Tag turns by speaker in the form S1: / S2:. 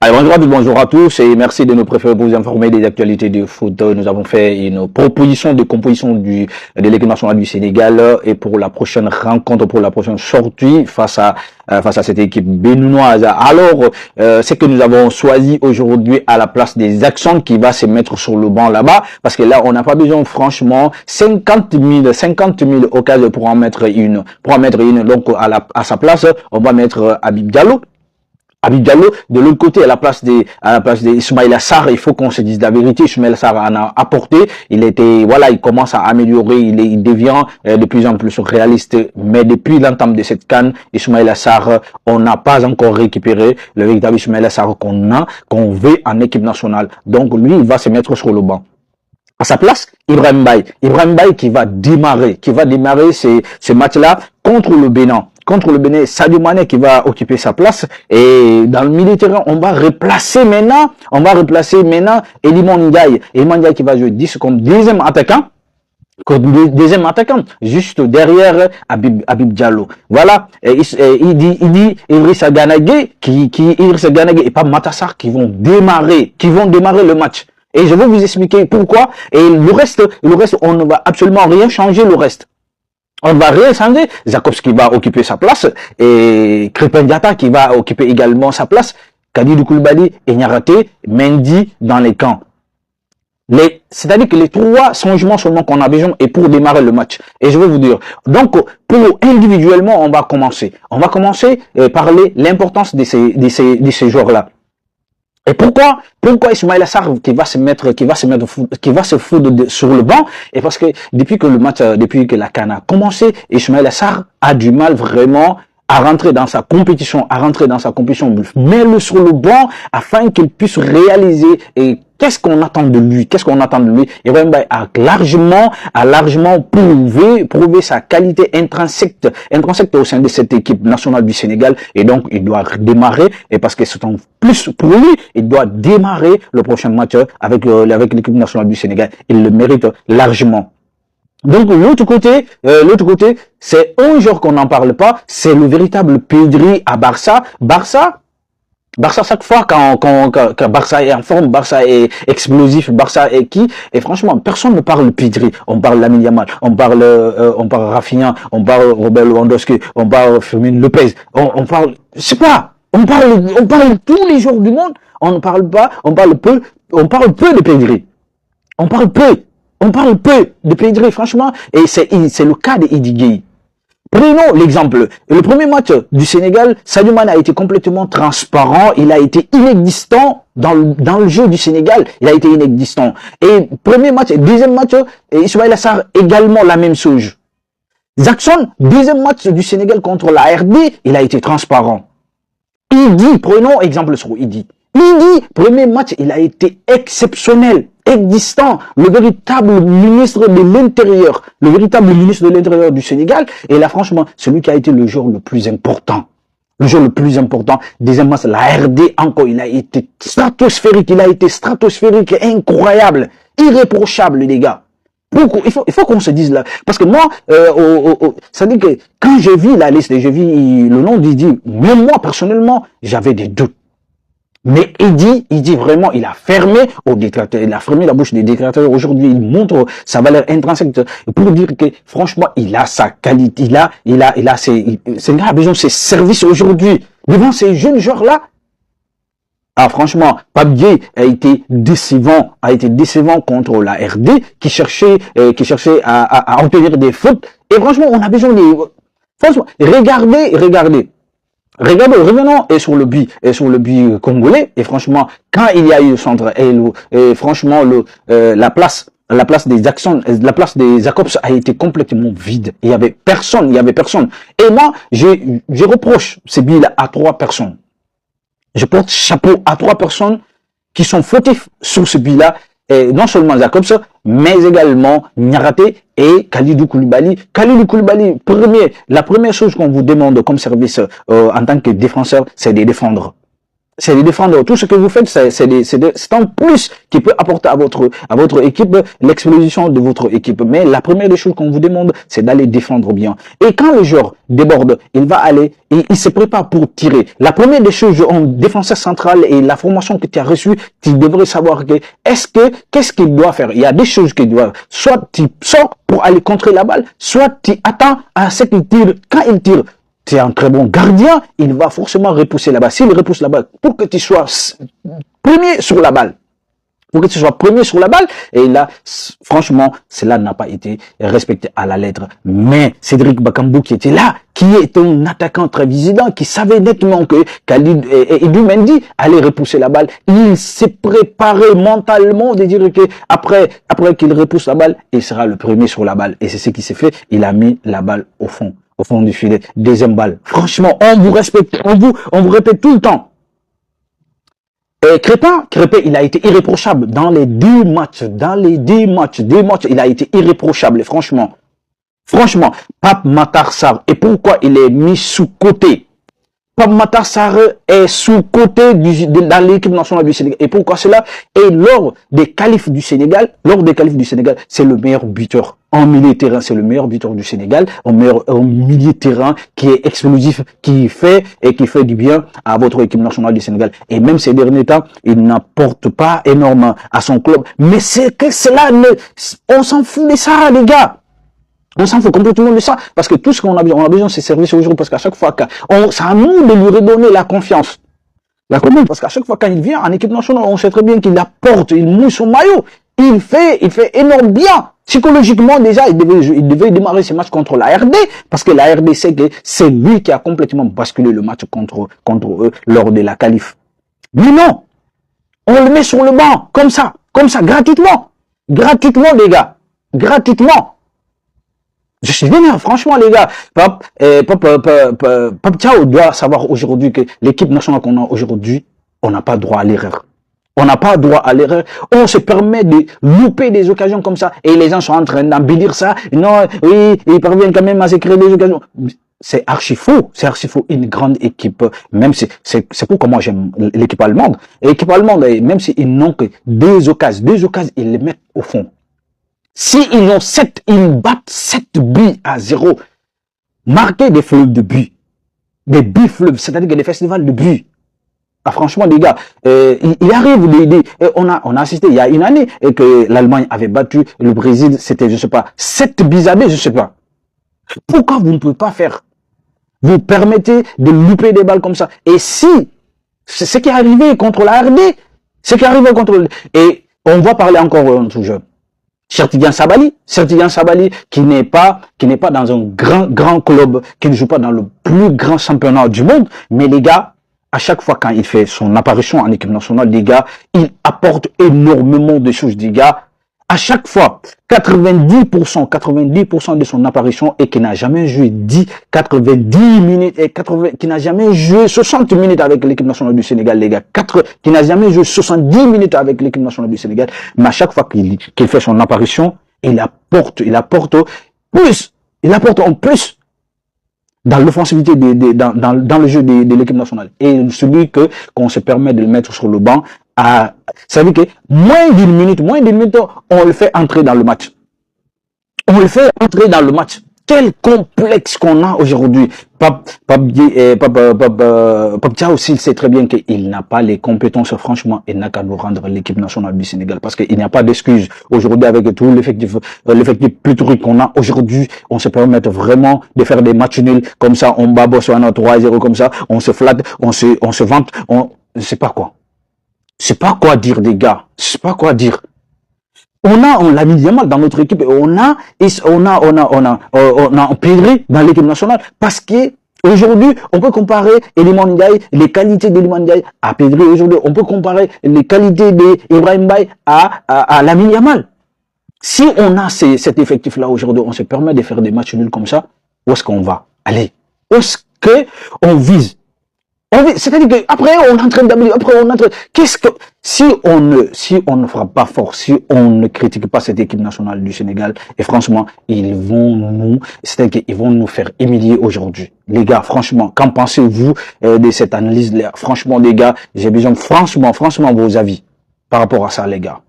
S1: Alors, bonjour à tous et merci de nous préférer pour vous informer des actualités du foot. Nous avons fait une proposition de composition de l'équipe nationale du Sénégal et pour la prochaine rencontre, pour la prochaine sortie face à cette équipe béninoise. Alors, c'est que nous avons choisi aujourd'hui à la place des Jackson qui va se mettre sur le banc là-bas parce que là, on n'a pas besoin franchement 50 000 occasions pour en mettre une. Donc, à sa place, on va mettre Habib Diallo. Habib Diallo, de l'autre côté, à la place d'Ismaïla Sarr, il faut qu'on se dise la vérité. Ismaïla Sarr en a apporté. Il commence à améliorer. Il devient de plus en plus réaliste. Mais depuis l'entame de cette CAN, Ismaïla Sarr, on n'a pas encore récupéré le véritable Ismaïla Sarr qu'on veut en équipe nationale. Donc, lui, il va se mettre sur le banc. À sa place, Ibrahim Baye. Ibrahim Baye qui va démarrer ce match-là contre le Bénin. Contre le Bénin, Sadio Mané qui va occuper sa place. Et dans le milieu de terrain, on va replacer maintenant Elimon Ndiaye. Elimon Ndiaye qui va jouer 10 comme deuxième attaquant. Juste derrière Habib Diallo. Voilà. Il dit Idrissa Gana Gueye et pas Matassar qui vont démarrer le match. Et je vais vous expliquer pourquoi. Et le reste, on ne va absolument rien changer le reste. On va rien changer. Jacobs qui va occuper sa place et Krépin Diatta qui va occuper également sa place. Kalidou Koulibaly et Niakhaté, Mendy dans les camps. C'est-à-dire que les trois changements seulement qu'on a besoin est pour démarrer le match. Et je vais vous dire. Donc, pour individuellement, on va commencer. Par l'importance de ces joueurs-là. Et pourquoi Ismaïla Sarr qui va se foutre sur le banc? Et parce que depuis que la CAN a commencé, Ismaïla Sarr a du mal vraiment à rentrer dans sa compétition, mets-le sur le banc afin qu'il puisse réaliser et qu'est-ce qu'on attend de lui? Ibrahim Baye a largement prouvé sa qualité intrinsèque au sein de cette équipe nationale du Sénégal et donc il doit démarrer et parce que c'est en plus pour lui, il doit démarrer le prochain match avec l'équipe nationale du Sénégal. Il le mérite largement. Donc l'autre côté, c'est un joueur qu'on n'en parle pas, c'est le véritable Pedri à Barça. Barça, chaque fois quand Barça est en forme, Barça est explosif, Barça est qui? Et franchement, personne ne parle Pedri. On parle Lamine Yamal, on parle Rafinha, on parle Robert Lewandowski, on parle Fermin Lopez, on parle tous les joueurs du monde. On parle peu de Pedri. On parle peu de Pedri, franchement, et c'est le cas de Idi Gueye. Prenons l'exemple. Le premier match du Sénégal, Sadio Mané a été complètement transparent, il a été inexistant dans le jeu du Sénégal, il a été inexistant. Et premier match, deuxième match, Ismaïla Sarr également la même chose. Jackson, deuxième match du Sénégal contre la RD, il a été transparent. Idi, prenons exemple sur Idi. Idi, premier match, il a été exceptionnel, existant, le véritable ministre de l'Intérieur du Sénégal. Et là, franchement, celui qui a été le joueur le plus important. Deuxième match, la RD, encore, il a été stratosphérique, incroyable, irréprochable, les gars. Il faut qu'on se dise là. Parce que moi, ça dit que quand j'ai vu la liste, j'ai vu le nom d'Idi, même moi, personnellement, j'avais des doutes. Mais Idi vraiment, il a fermé aux détracteurs, il a fermé la bouche des détracteurs. Aujourd'hui, il montre sa valeur intrinsèque pour dire que, franchement, il a sa qualité, il a besoin de ses services aujourd'hui. Devant ces jeunes joueurs-là, ah, franchement, Pape Gueye a été décevant contre la RD, qui cherchait à obtenir des fautes. Et franchement, on a besoin franchement, regardez. Revenons sur le but congolais. Et franchement, quand il y a eu le centre, et franchement, la place des Jackson, la place des Jacobs a été complètement vide. Il y avait personne. Et moi, je reproche ce but-là à 3 personnes. Je porte chapeau à 3 personnes qui sont fautifs sur ce but-là. Et non seulement Jacobs, mais également Niakhaté et Kalidou Koulibaly. La première chose qu'on vous demande comme service en tant que défenseur, c'est de défendre. C'est de défendre. Tout ce que vous faites, c'est un plus qui peut apporter à votre équipe l'explosion de votre équipe. Mais la première des choses qu'on vous demande, c'est d'aller défendre bien. Et quand le joueur déborde, il va aller, il se prépare pour tirer. La première des choses en défenseur central et la formation que tu as reçue, tu devrais savoir que, qu'est-ce qu'il doit faire? Il y a des choses qu'il doit, soit tu sors pour aller contrer la balle, soit tu attends à ce qu'il tire. Quand il tire, tu es un très bon gardien, il va forcément repousser la balle. S'il repousse la balle, pour que tu sois premier sur la balle, et là, franchement, cela n'a pas été respecté à la lettre. Mais Cédric Bakambu qui était là, qui est un attaquant très vigilant, qui savait nettement que Khalid et Mendy allaient repousser la balle, il s'est préparé mentalement de dire que après qu'il repousse la balle, il sera le premier sur la balle. Et c'est ce qui s'est fait, il a mis la balle au fond du filet. Deuxième balle. Franchement, on vous respecte, on vous répète tout le temps. Et Crépin, il a été irréprochable dans les deux matchs, il a été irréprochable, franchement. Pape Matar Sarr, et pourquoi il est mis sous côté? Pape Matar Sarr est sous côté dans l'équipe nationale du Sénégal. Et pourquoi cela? Et lors des qualifs du Sénégal, c'est le meilleur buteur en milieu de terrain, c'est le meilleur buteur du Sénégal, en milieu de terrain qui est explosif, qui fait du bien à votre équipe nationale du Sénégal. Et même ces derniers temps, il n'apporte pas énormément à son club. Mais c'est que cela, on s'en fout de ça, les gars. On s'en fout complètement de ça, parce que tout ce qu'on a besoin, de ses services aujourd'hui, parce qu'à chaque fois, c'est à nous de lui redonner la confiance. Parce qu'à chaque fois quand il vient en équipe nationale, on sait très bien qu'il apporte, il mouille son maillot, il fait énorme bien. Psychologiquement, déjà, il devait démarrer ses matchs contre la RD, parce que la RD sait que c'est lui qui a complètement basculé le match contre eux lors de la qualif. Mais non! On le met sur le banc, comme ça, gratuitement. Gratuitement, les gars. Gratuitement. Je suis vénère, franchement, les gars. Pape Thiaw doit savoir aujourd'hui que l'équipe nationale qu'on a aujourd'hui, on n'a pas droit à l'erreur. On n'a pas droit à l'erreur. On se permet de louper des occasions comme ça. Et les gens sont en train d'embellir ça. Non, oui, ils parviennent quand même à se créer des occasions. C'est archi faux. Une grande équipe. Même si, c'est pourquoi moi j'aime l'équipe allemande. L'équipe allemande, même s'ils n'ont que deux occasions, ils les mettent au fond. Si ils ont 7, ils battent 7-0. Marquer des fleuves de buts. Des buts fleuves, c'est-à-dire que des festivals de buts. Ah, franchement, les gars, il arrive, on a assisté il y a une année que l'Allemagne avait battu le Brésil, c'était, je sais pas, 7-2, je sais pas. Pourquoi vous ne pouvez pas faire? Vous permettez de louper des balles comme ça. Et si, c'est ce qui est arrivé contre la RD, et on va parler encore un tout jeune. Chertigan Sabali, qui n'est pas dans un grand club, qui ne joue pas dans le plus grand championnat du monde, mais les gars, à chaque fois quand il fait son apparition en équipe nationale, les gars, il apporte énormément de choses, les gars. À chaque fois, 90% de son apparition et qui n'a jamais joué 90 minutes et qui n'a jamais joué 60 minutes avec l'équipe nationale du Sénégal, les gars. Qui n'a jamais joué 70 minutes avec l'équipe nationale du Sénégal. Mais à chaque fois qu'il fait son apparition, il apporte en plus dans l'offensivité dans le jeu de l'équipe nationale. Et celui qu'on se permet de le mettre sur le banc, ça veut dire que moins d'une minute, on le fait entrer dans le match. Quel complexe qu'on a aujourd'hui. Pape Thiaw aussi, il sait très bien qu'il n'a pas les compétences, franchement, il n'a qu'à nous rendre l'équipe nationale du Sénégal. Parce qu'il n'y a pas d'excuse. Aujourd'hui, avec tout l'effectif pléthorique qu'on a aujourd'hui, on se permet vraiment de faire des matchs nuls. Comme ça, on bat Botswana 3-0 comme ça, on se flatte, on se vante, je sais pas quoi. Je sais pas quoi dire, les gars. Je sais pas quoi dire. On l'a mis mal dans notre équipe et on a empiré dans l'équipe nationale parce que aujourd'hui, on peut comparer Iliman Ndiaye, les qualités d'Iliman Ndiaye à Pedri aujourd'hui. On peut comparer les qualités d'Ibrahim Baye à Lamine Yamal. Si on a cet effectif-là aujourd'hui, on se permet de faire des matchs nuls comme ça, où est-ce qu'on va aller? Où est-ce qu'on vise? C'est-à-dire qu'après, on est en train d'améliorer, après, on est en train, qu'est-ce que, si on ne frappe pas fort, si on ne critique pas cette équipe nationale du Sénégal, et franchement, c'est-à-dire qu'ils vont nous faire humilier aujourd'hui. Les gars, franchement, qu'en pensez-vous de cette analyse-là? Franchement, les gars, j'ai besoin, franchement, vos avis par rapport à ça, les gars.